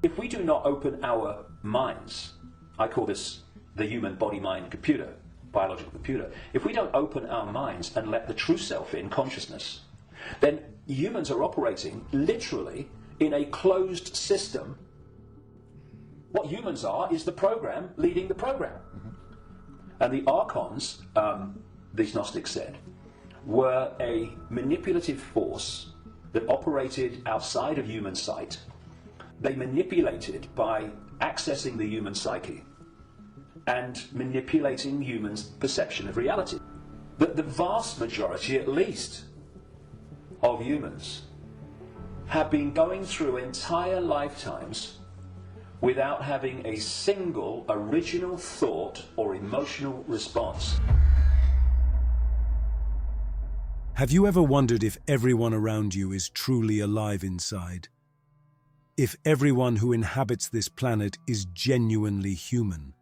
If we do not open our minds, I call this the human body-mind computer, biological computer, if we don't open our minds and let the true self in, consciousness, then humans are operating literally in a closed system. What humans are is the program leading the program. And the archons, these Gnostics said, were a manipulative force that operated outside of human sight. They manipulated by accessing the human psyche and manipulating humans' perception of reality. But the vast majority, at least, of humans have been going through entire lifetimes without having a single original thought or emotional response. Have you ever wondered if everyone around you is truly alive inside? If everyone who inhabits this planet is genuinely human?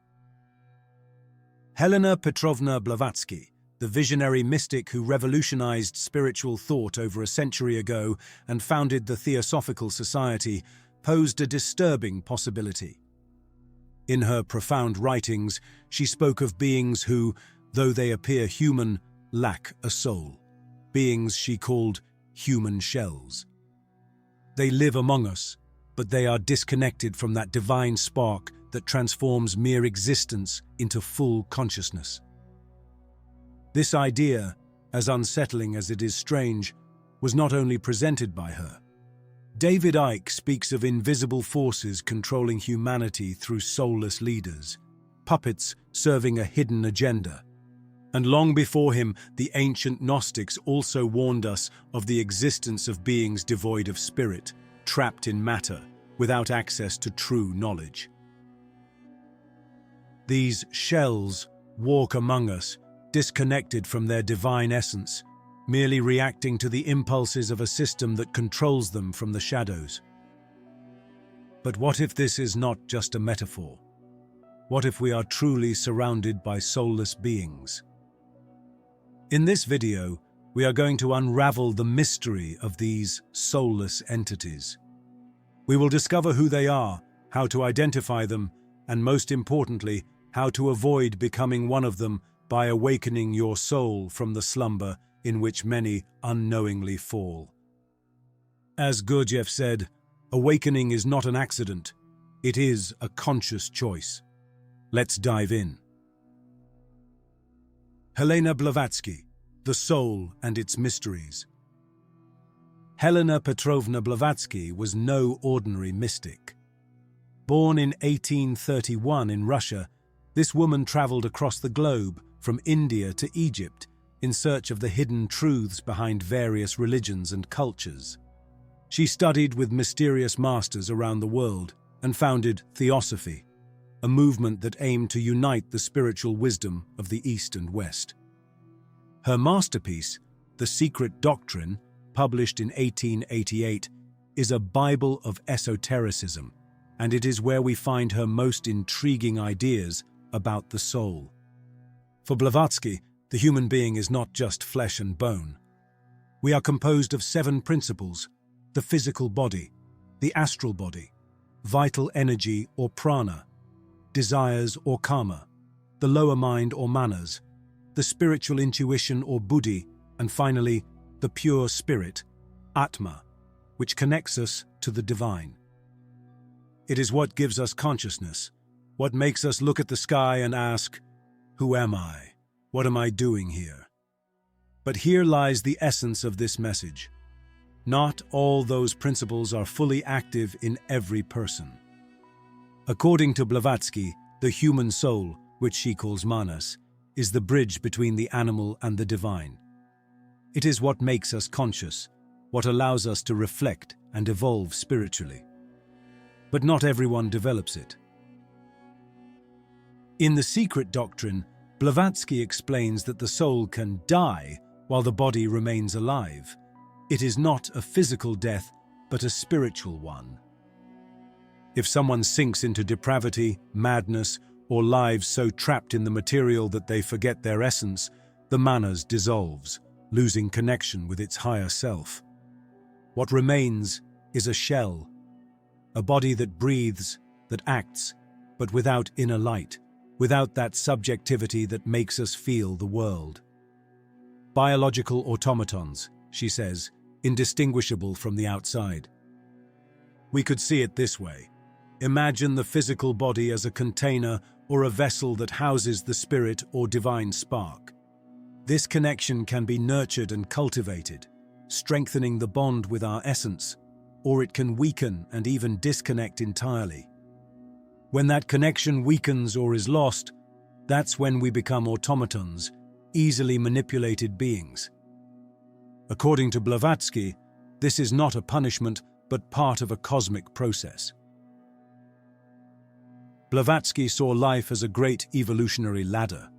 Helena Petrovna Blavatsky, the visionary mystic who revolutionized spiritual thought over a century ago and founded the Theosophical Society, posed a disturbing possibility. In her profound writings, she spoke of beings who, though they appear human, lack a soul. Beings she called human shells. They live among us, but they are disconnected from that divine spark that transforms mere existence into full consciousness. This idea, as unsettling as it is strange, was not only presented by her. David Icke speaks of invisible forces controlling humanity through soulless leaders, puppets serving a hidden agenda. And long before him, the ancient Gnostics also warned us of the existence of beings devoid of spirit, trapped in matter, without access to true knowledge. These shells walk among us, disconnected from their divine essence, merely reacting to the impulses of a system that controls them from the shadows. But what if this is not just a metaphor? What if we are truly surrounded by soulless beings? In this video, we are going to unravel the mystery of these soulless entities. We will discover who they are, how to identify them, and most importantly, how to avoid becoming one of them by awakening your soul from the slumber in which many unknowingly fall. As Gurdjieff said, awakening is not an accident, it is a conscious choice. Let's dive in. Helena Blavatsky, the soul and its mysteries. Helena Petrovna Blavatsky was no ordinary mystic. Born in 1831 in Russia, this woman traveled across the globe, from India to Egypt, in search of the hidden truths behind various religions and cultures. She studied with mysterious masters around the world and founded Theosophy, a movement that aimed to unite the spiritual wisdom of the East and West. Her masterpiece, The Secret Doctrine, published in 1888, is a Bible of esotericism, and it is where we find her most intriguing ideas about the soul. For Blavatsky, the human being is not just flesh and bone. We are composed of 7 principles: the physical body, the astral body, vital energy or prana, desires or karma, the lower mind or manas, the spiritual intuition or buddhi, and finally, the pure spirit, atma, which connects us to the divine. It is what gives us consciousness, what makes us look at the sky and ask, "Who am I? What am I doing here?" But here lies the essence of this message. Not all those principles are fully active in every person. According to Blavatsky, the human soul, which she calls manas, is the bridge between the animal and the divine. It is what makes us conscious, what allows us to reflect and evolve spiritually. But not everyone develops it. In The Secret Doctrine, Blavatsky explains that the soul can die while the body remains alive. It is not a physical death, but a spiritual one. If someone sinks into depravity, madness, or lives so trapped in the material that they forget their essence, the manas dissolves, losing connection with its higher self. What remains is a shell, a body that breathes, that acts, but without inner light, without that subjectivity that makes us feel the world. Biological automatons, she says, indistinguishable from the outside. We could see it this way. Imagine the physical body as a container or a vessel that houses the spirit or divine spark. This connection can be nurtured and cultivated, strengthening the bond with our essence, or it can weaken and even disconnect entirely. When that connection weakens or is lost, that's when we become automatons, easily manipulated beings. According to Blavatsky, this is not a punishment, but part of a cosmic process. Blavatsky saw life as a great evolutionary ladder.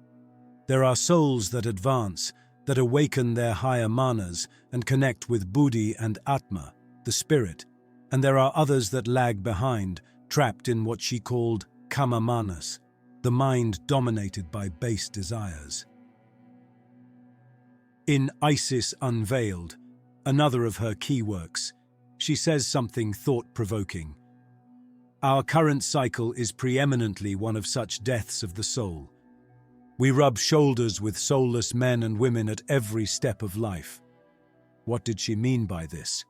There are souls that advance, that awaken their higher manas and connect with Buddhi and Atma, the spirit, and there are others that lag behind, trapped in what she called kama manas, the mind dominated by base desires. In Isis Unveiled, another of her key works, she says something thought-provoking. Our current cycle is preeminently one of such deaths of the soul. We rub shoulders with soulless men and women at every step of life. What did she mean by this?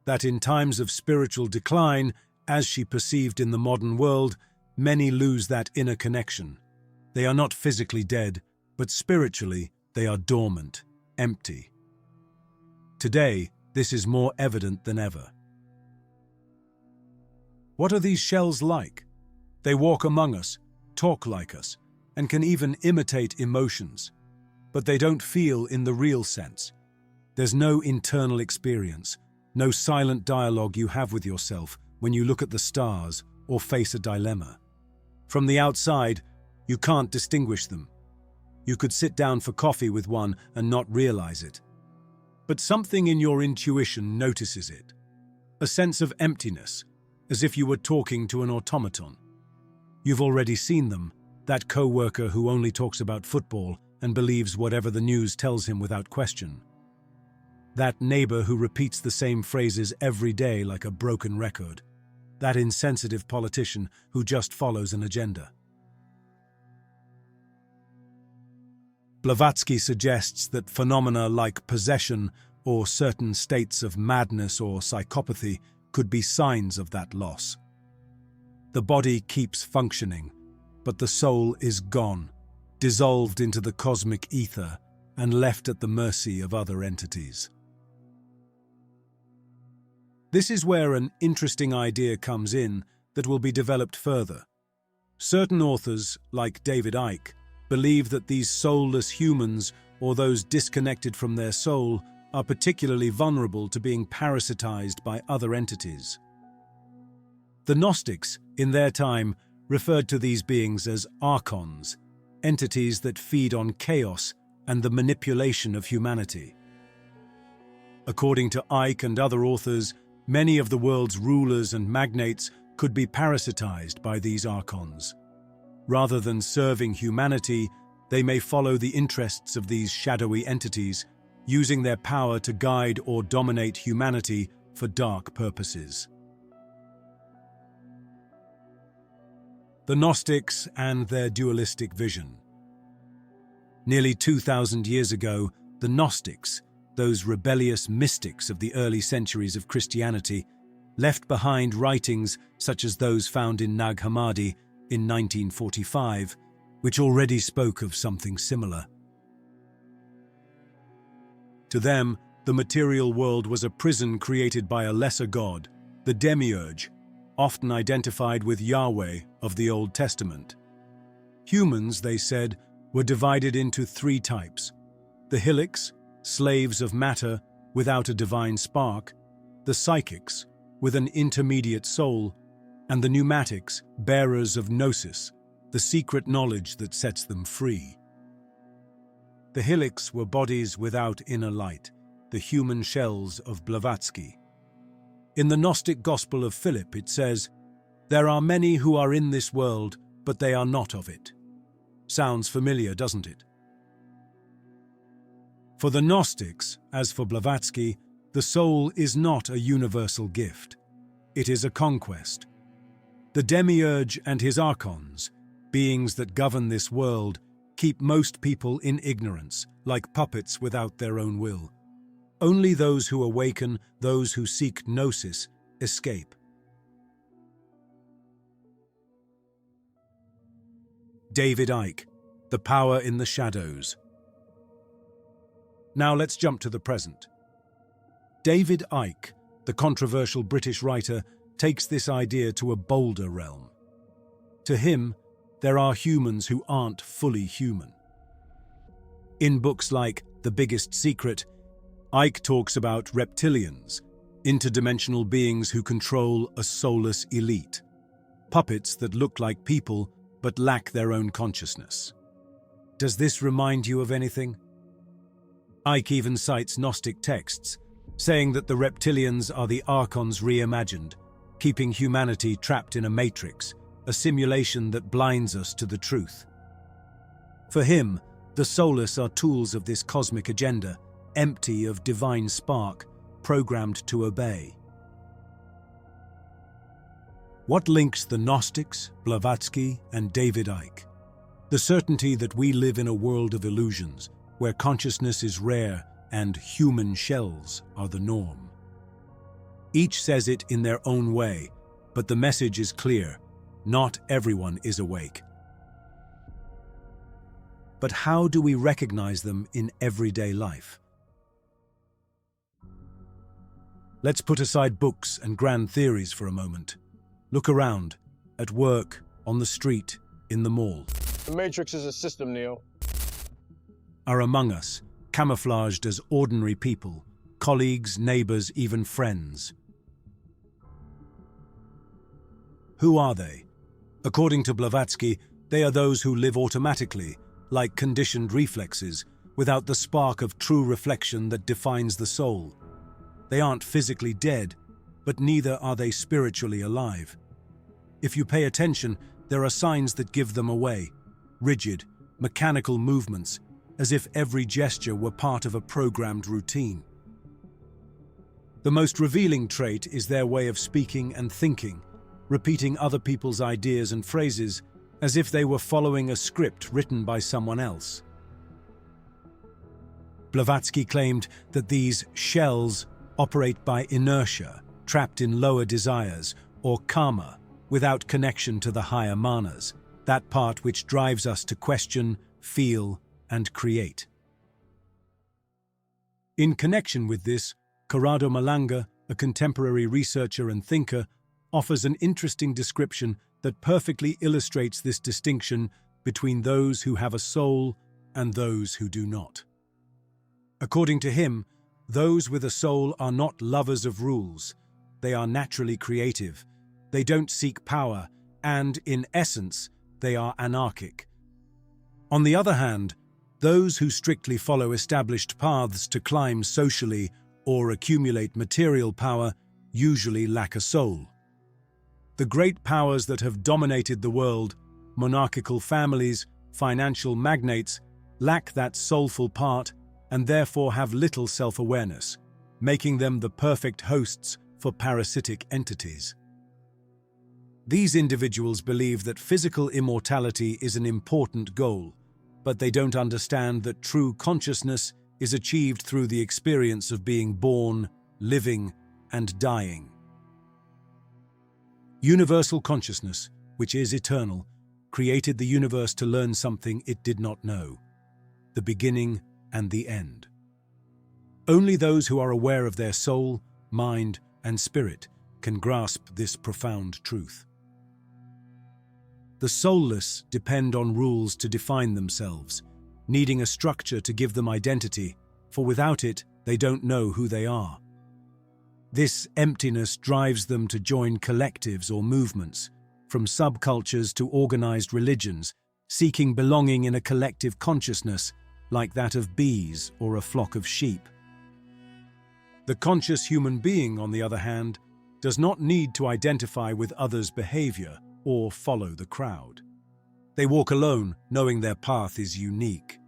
That in times of spiritual decline, as she perceived in the modern world, many lose that inner connection. They are not physically dead, but spiritually they are dormant, empty. Today, this is more evident than ever. What are these shells like? They walk among us, talk like us, and can even imitate emotions. But they don't feel in the real sense. There's no internal experience, no silent dialogue you have with yourself when you look at the stars or face a dilemma. From the outside, you can't distinguish them. You could sit down for coffee with one and not realize it. But something in your intuition notices it. A sense of emptiness, as if you were talking to an automaton. You've already seen them, that co-worker who only talks about football and believes whatever the news tells him without question. That neighbor who repeats the same phrases every day like a broken record. That insensitive politician who just follows an agenda. Blavatsky suggests that phenomena like possession or certain states of madness or psychopathy could be signs of that loss. The body keeps functioning, but the soul is gone, dissolved into the cosmic ether and left at the mercy of other entities. This is where an interesting idea comes in that will be developed further. Certain authors, like David Icke, believe that these soulless humans, or those disconnected from their soul, are particularly vulnerable to being parasitized by other entities. The Gnostics, in their time, referred to these beings as archons, entities that feed on chaos and the manipulation of humanity. According to Icke and other authors, many of the world's rulers and magnates could be parasitized by these archons. Rather than serving humanity, they may follow the interests of these shadowy entities, using their power to guide or dominate humanity for dark purposes. The Gnostics and their dualistic vision. Nearly 2,000 years ago, the Gnostics, those rebellious mystics of the early centuries of Christianity, left behind writings such as those found in Nag Hammadi in 1945, which already spoke of something similar. To them, the material world was a prison created by a lesser god, the demiurge, often identified with Yahweh of the Old Testament. Humans, they said, were divided into three types: the hilics, slaves of matter without a divine spark; the psychics, with an intermediate soul; and the pneumatics, bearers of gnosis, the secret knowledge that sets them free. The hilics were bodies without inner light, the human shells of Blavatsky. In the Gnostic Gospel of Philip it says, "There are many who are in this world, but they are not of it." Sounds familiar, doesn't it? For the Gnostics, as for Blavatsky, the soul is not a universal gift. it is a conquest. The demiurge and his archons, beings that govern this world, keep most people in ignorance, like puppets without their own will. Only those who awaken, those who seek gnosis, escape. David Icke, The Power in the Shadows. Now let's jump to the present. David Icke, the controversial British writer, takes this idea to a bolder realm. To him, there are humans who aren't fully human. In books like The Biggest Secret, Icke talks about reptilians, interdimensional beings who control a soulless elite, puppets that look like people but lack their own consciousness. Does this remind you of anything? Icke even cites Gnostic texts, saying that the reptilians are the archons reimagined, keeping humanity trapped in a matrix, a simulation that blinds us to the truth. For him, the soulless are tools of this cosmic agenda, empty of divine spark, programmed to obey. What links the Gnostics, Blavatsky, and David Icke? The certainty that we live in a world of illusions, where consciousness is rare and human shells are the norm. Each says it in their own way, but the message is clear: not everyone is awake. But how do we recognize them in everyday life? Let's put aside books and grand theories for a moment. Look around, at work, on the street, in the mall. The Matrix is a system, Neo. Are among us, camouflaged as ordinary people, colleagues, neighbors, even friends. Who are they? According to Blavatsky, they are those who live automatically, like conditioned reflexes, without the spark of true reflection that defines the soul. They aren't physically dead, but neither are they spiritually alive. If you pay attention, there are signs that give them away: rigid, mechanical movements, as if every gesture were part of a programmed routine. The most revealing trait is their way of speaking and thinking, repeating other people's ideas and phrases as if they were following a script written by someone else. Blavatsky claimed that these shells operate by inertia, trapped in lower desires, or karma, without connection to the higher manas, that part which drives us to question, feel, and create. In connection with this, Corrado Malanga, a contemporary researcher and thinker, offers an interesting description that perfectly illustrates this distinction between those who have a soul and those who do not. According to him, those with a soul are not lovers of rules. They are naturally creative. They don't seek power, and, in essence, they are anarchic. On the other hand, those who strictly follow established paths to climb socially or accumulate material power usually lack a soul. The great powers that have dominated the world, monarchical families, financial magnates, lack that soulful part and therefore have little self-awareness, making them the perfect hosts for parasitic entities. These individuals believe that physical immortality is an important goal, but they don't understand that true consciousness is achieved through the experience of being born, living, and dying. Universal consciousness, which is eternal, created the universe to learn something it did not know: the beginning and the end. Only those who are aware of their soul, mind, and spirit can grasp this profound truth. The soulless depend on rules to define themselves, needing a structure to give them identity, for without it, they don't know who they are. This emptiness drives them to join collectives or movements, from subcultures to organized religions, seeking belonging in a collective consciousness like that of bees or a flock of sheep. The conscious human being, on the other hand, does not need to identify with others' behavior or follow the crowd. They walk alone, knowing their path is unique.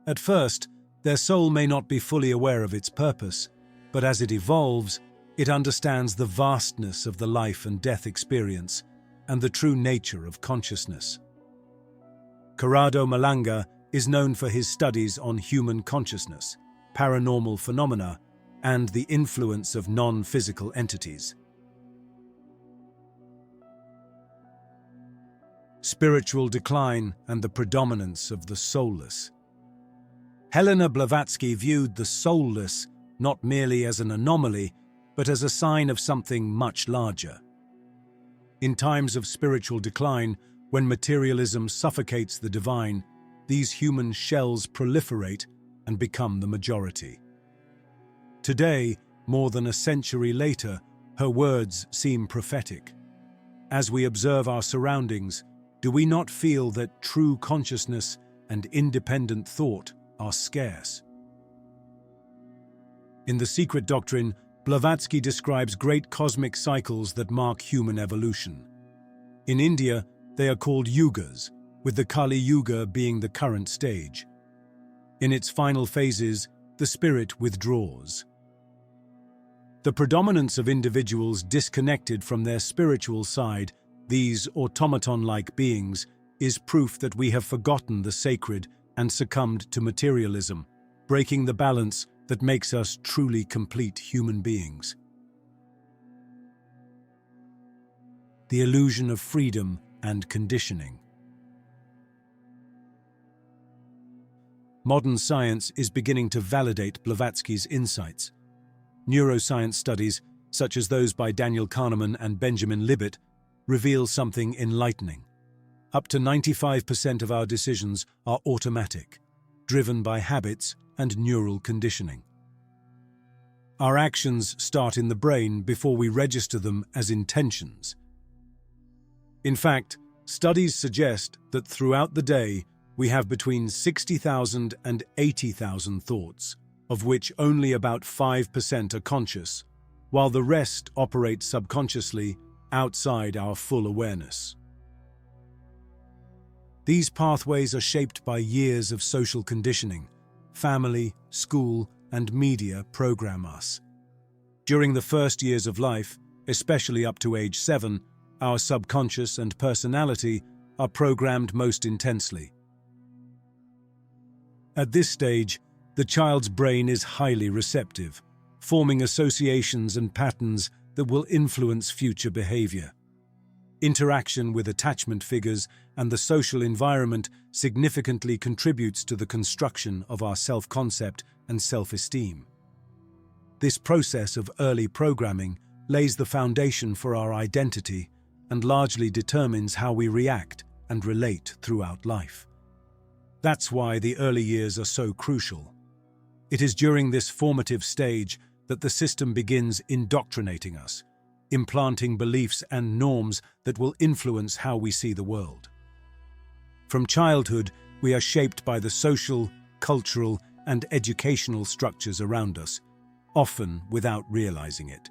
At first, their soul may not be fully aware of its purpose, but as it evolves, It understands the vastness of the life and death experience and the true nature of consciousness. Corrado Malanga is known for his studies on human consciousness, paranormal phenomena, and the influence of non-physical entities. Spiritual decline and the predominance of the soulless. Helena Blavatsky viewed the soulless not merely as an anomaly, but as a sign of something much larger. In times of spiritual decline, when materialism suffocates the divine, these human shells proliferate and become the majority. Today, more than a century later, her words seem prophetic. As we observe our surroundings, do we not feel that true consciousness and independent thought are scarce? In The Secret Doctrine, Blavatsky describes great cosmic cycles that mark human evolution. In India, they are called yugas, with the Kali Yuga being the current stage. In its final phases, the spirit withdraws. The predominance of individuals disconnected from their spiritual side, these automaton-like beings, is proof that we have forgotten the sacred and succumbed to materialism, breaking the balance that makes us truly complete human beings. The illusion of freedom and conditioning. Modern science is beginning to validate Blavatsky's insights. Neuroscience studies, such as those by Daniel Kahneman and Benjamin Libet, reveal something enlightening. Up to 95% of our decisions are automatic, driven by habits and neural conditioning. Our actions start in the brain before we register them as intentions. In fact, studies suggest that throughout the day, we have between 60,000 and 80,000 thoughts, of which only about 5% are conscious, while the rest operate subconsciously outside our full awareness. These pathways are shaped by years of social conditioning. Family, school, and media program us. During the first years of life, especially up to age 7, our subconscious and personality are programmed most intensely. At this stage, the child's brain is highly receptive, forming associations and patterns that will influence future behavior. Interaction with attachment figures and the social environment significantly contributes to the construction of our self-concept and self-esteem. This process of early programming lays the foundation for our identity and largely determines how we react and relate throughout life. That's why the early years are so crucial. It is during this formative stage that the system begins indoctrinating us, implanting beliefs and norms that will influence how we see the world. From childhood, we are shaped by the social, cultural, and educational structures around us, often without realizing it.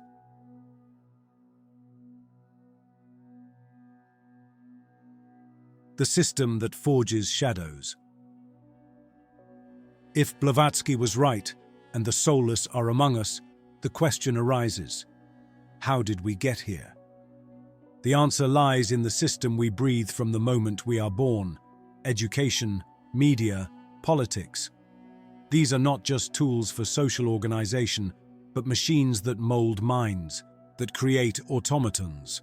The system that forges shadows. If Blavatsky was right, and the soulless are among us, the question arises, how did we get here? The answer lies in the system we breathe from the moment we are born: education, media, politics. These are not just tools for social organization, but machines that mold minds, that create automatons.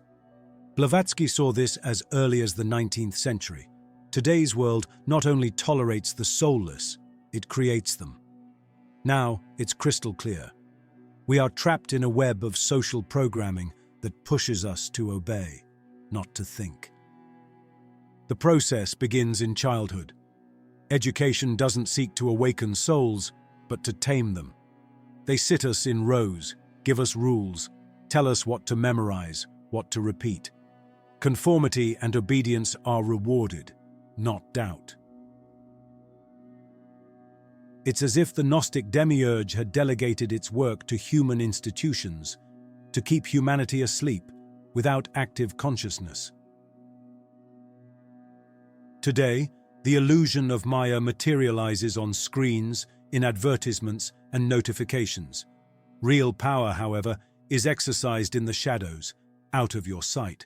Blavatsky saw this as early as the 19th century. Today's world not only tolerates the soulless, it creates them. Now it's crystal clear. We are trapped in a web of social programming that pushes us to obey, not to think. The process begins in childhood. Education doesn't seek to awaken souls, but to tame them. They sit us in rows, give us rules, tell us what to memorize, what to repeat. Conformity and obedience are rewarded, not doubt. It's as if the Gnostic demiurge had delegated its work to human institutions, to keep humanity asleep, without active consciousness. Today, the illusion of Maya materializes on screens, in advertisements, and notifications. Real power, however, is exercised in the shadows, out of your sight.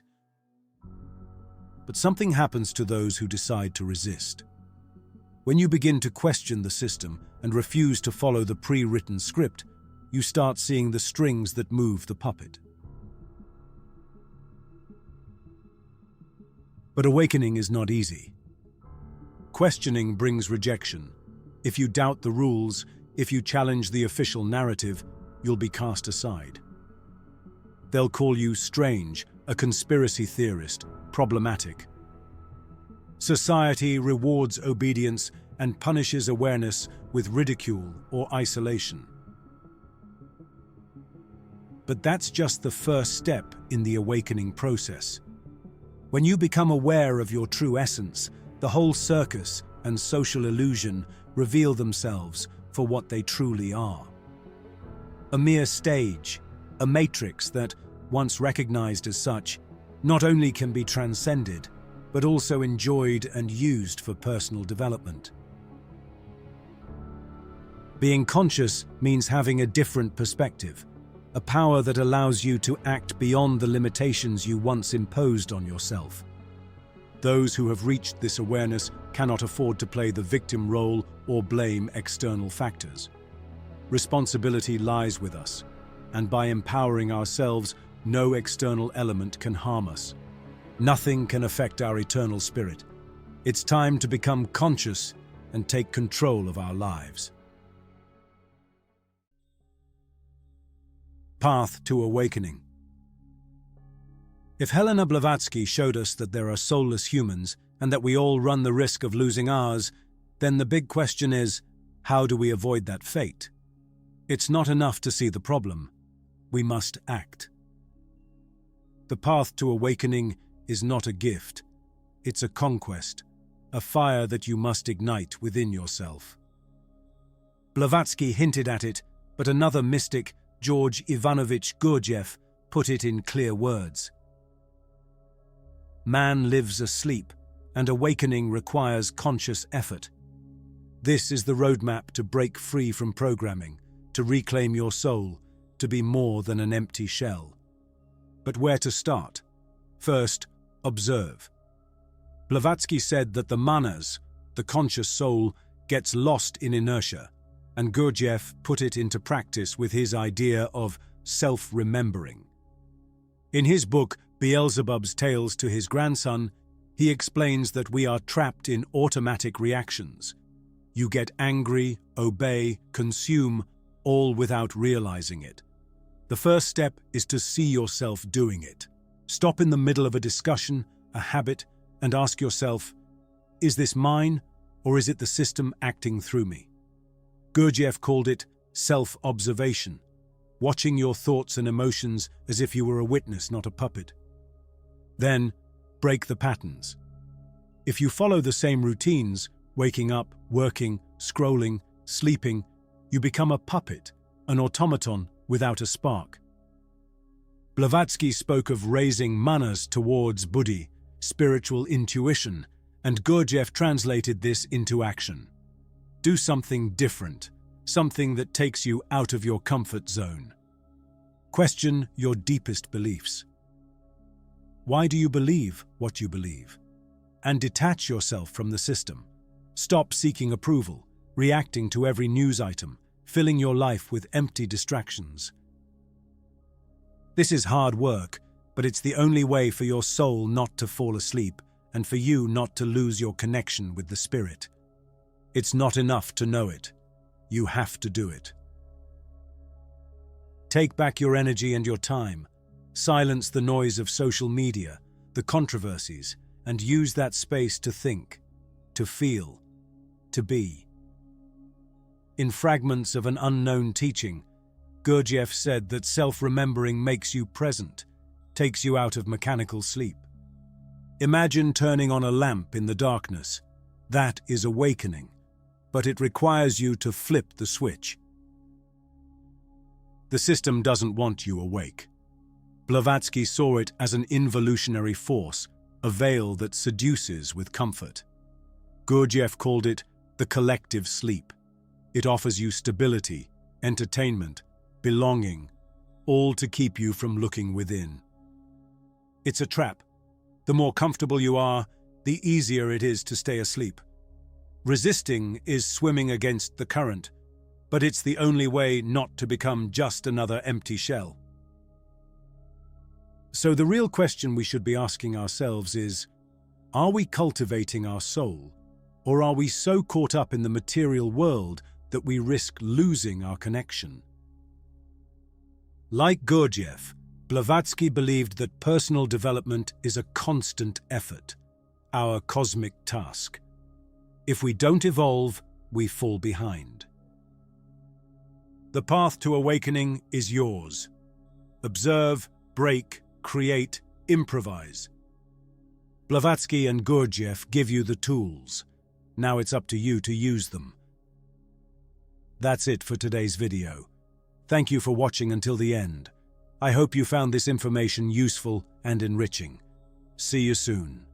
But something happens to those who decide to resist. When you begin to question the system and refuse to follow the pre-written script, you start seeing the strings that move the puppet. But awakening is not easy. Questioning brings rejection. If you doubt the rules, if you challenge the official narrative, you'll be cast aside. They'll call you strange, a conspiracy theorist, problematic. Society rewards obedience and punishes awareness with ridicule or isolation. But that's just the first step in the awakening process. When you become aware of your true essence, the whole circus and social illusion reveal themselves for what they truly are. A mere stage, a matrix that, once recognized as such, not only can be transcended, but also enjoyed and used for personal development. Being conscious means having a different perspective, a power that allows you to act beyond the limitations you once imposed on yourself. Those who have reached this awareness cannot afford to play the victim role or blame external factors. Responsibility lies with us, and by empowering ourselves, no external element can harm us. Nothing can affect our eternal spirit. It's time to become conscious and take control of our lives. Path to awakening. If Helena Blavatsky showed us that there are soulless humans and that we all run the risk of losing ours, then the big question is, how do we avoid that fate? It's not enough to see the problem. We must act. The path to awakening is not a gift. It's a conquest, a fire that you must ignite within yourself. Blavatsky hinted at it, but another mystic, George Ivanovich Gurdjieff, put it in clear words. Man lives asleep, and awakening requires conscious effort. This is the roadmap to break free from programming, to reclaim your soul, to be more than an empty shell. But where to start? First, observe. Blavatsky said that the manas, the conscious soul, gets lost in inertia, and Gurdjieff put it into practice with his idea of self-remembering. In his book, Beelzebub's Tales to His Grandson, he explains that we are trapped in automatic reactions. You get angry, obey, consume, all without realizing it. The first step is to see yourself doing it. Stop in the middle of a discussion, a habit, and ask yourself, is this mine, or is it the system acting through me? Gurdjieff called it self-observation, watching your thoughts and emotions as if you were a witness, not a puppet. Then, break the patterns. If you follow the same routines, waking up, working, scrolling, sleeping, you become a puppet, an automaton without a spark. Blavatsky spoke of raising manas towards buddhi, spiritual intuition, and Gurdjieff translated this into action. Do something different, something that takes you out of your comfort zone. Question your deepest beliefs. Why do you believe what you believe? And detach yourself from the system. Stop seeking approval, reacting to every news item, filling your life with empty distractions. This is hard work, but it's the only way for your soul not to fall asleep and for you not to lose your connection with the spirit. It's not enough to know it. You have to do it. Take back your energy and your time. Silence the noise of social media, the controversies, and use that space to think, to feel, to be. In Fragments of an Unknown Teaching, Gurdjieff said that self-remembering makes you present, takes you out of mechanical sleep. Imagine turning on a lamp in the darkness. That is awakening, but it requires you to flip the switch. The system doesn't want you awake. Blavatsky saw it as an involutionary force, a veil that seduces with comfort. Gurdjieff called it the collective sleep. It offers you stability, entertainment, belonging, all to keep you from looking within. It's a trap. The more comfortable you are, the easier it is to stay asleep. Resisting is swimming against the current, but it's the only way not to become just another empty shell. So the real question we should be asking ourselves is, are we cultivating our soul, or are we so caught up in the material world that we risk losing our connection? Like Gurdjieff, Blavatsky believed that personal development is a constant effort, our cosmic task. If we don't evolve, we fall behind. The path to awakening is yours. Observe, break, create, improvise. Blavatsky and Gurdjieff give you the tools. Now it's up to you to use them. That's it for today's video. Thank you for watching until the end. I hope you found this information useful and enriching. See you soon.